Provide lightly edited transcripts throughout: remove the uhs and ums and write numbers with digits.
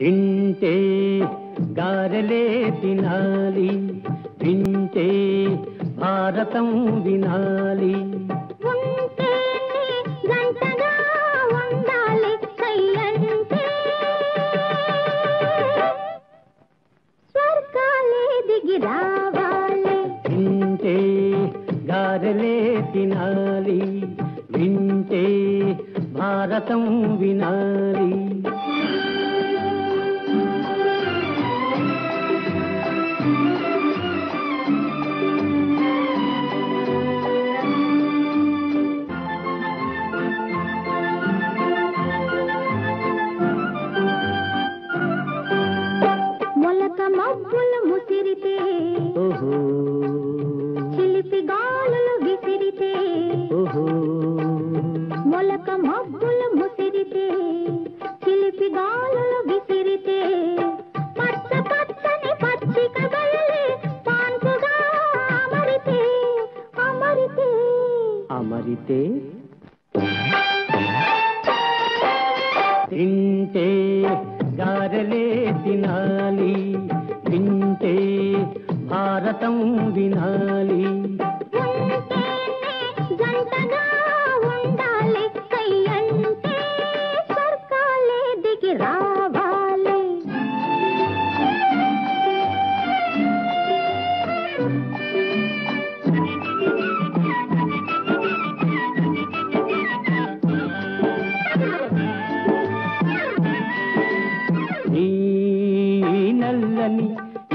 తింటే గారెలే తినాలి, వింటే భారతం వినాలి. గంటగా ఉండాలి కయ్యంటే స్వర్గాలే దిగి రావాలి. తింటే గారెలే తినాలి, వింటే భారతం వినాలి. మబ్బులు ముసిరితే చిలిపి గాలులు విసిరితే మొలక మబ్బులు ముసిరితే చిలిపి గాలులు విసిరితే పచ్చ పచ్చని పచ్చిక బయలే పాన్పుగా అమరితే అమరితే అమరితే తింటే గారెలే తినాలి, వింటే భారతం వినాలి. గంటగా ఉండాలి కయ్యంటే స్వర్గాలే దిగి రావాలి. నల్లని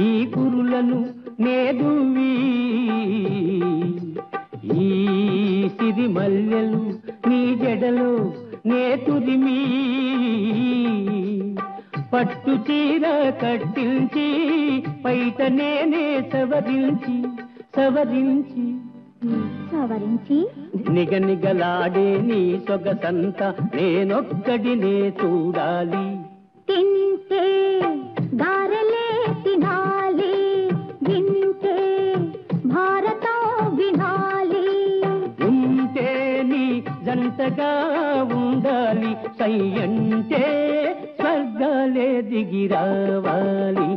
ఈ కురులను నేదువి, ఈ సిరి మల్లెలు నీ జడలో నేతురిమి, పట్టు చీర కట్టించి పైట నేనే సవరించి సవరించి సవరించి నిగనిగలాడే నీ సొగసంత నేనొక్కడినే చూడాలి. తింటే గారెలే తినాలి, వింటే భారతం వినాలి. ఉంటే నీ జంటగా ఉండాలి, సయ్యంటే స్వర్గాలే దిగి రావాలి.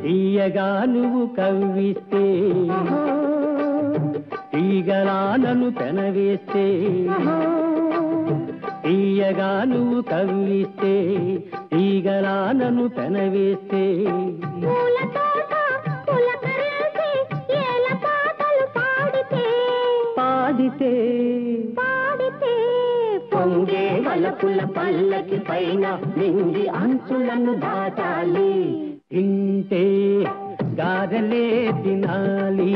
తీయగా నువ్వు కవ్విస్తే తీగలానను పెనవేస్తే, తీయగా నువ్వు కవ్విస్తే తీగలానను పెనవేస్తే, పాడితే పాడితే పొంగే వలపుల పల్లకి పైన నింగి అంచులను దాటాలి. తింటే గారెలే తినాలి,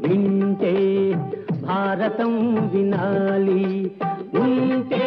వింటే భారతం వినాలి. ఉంటే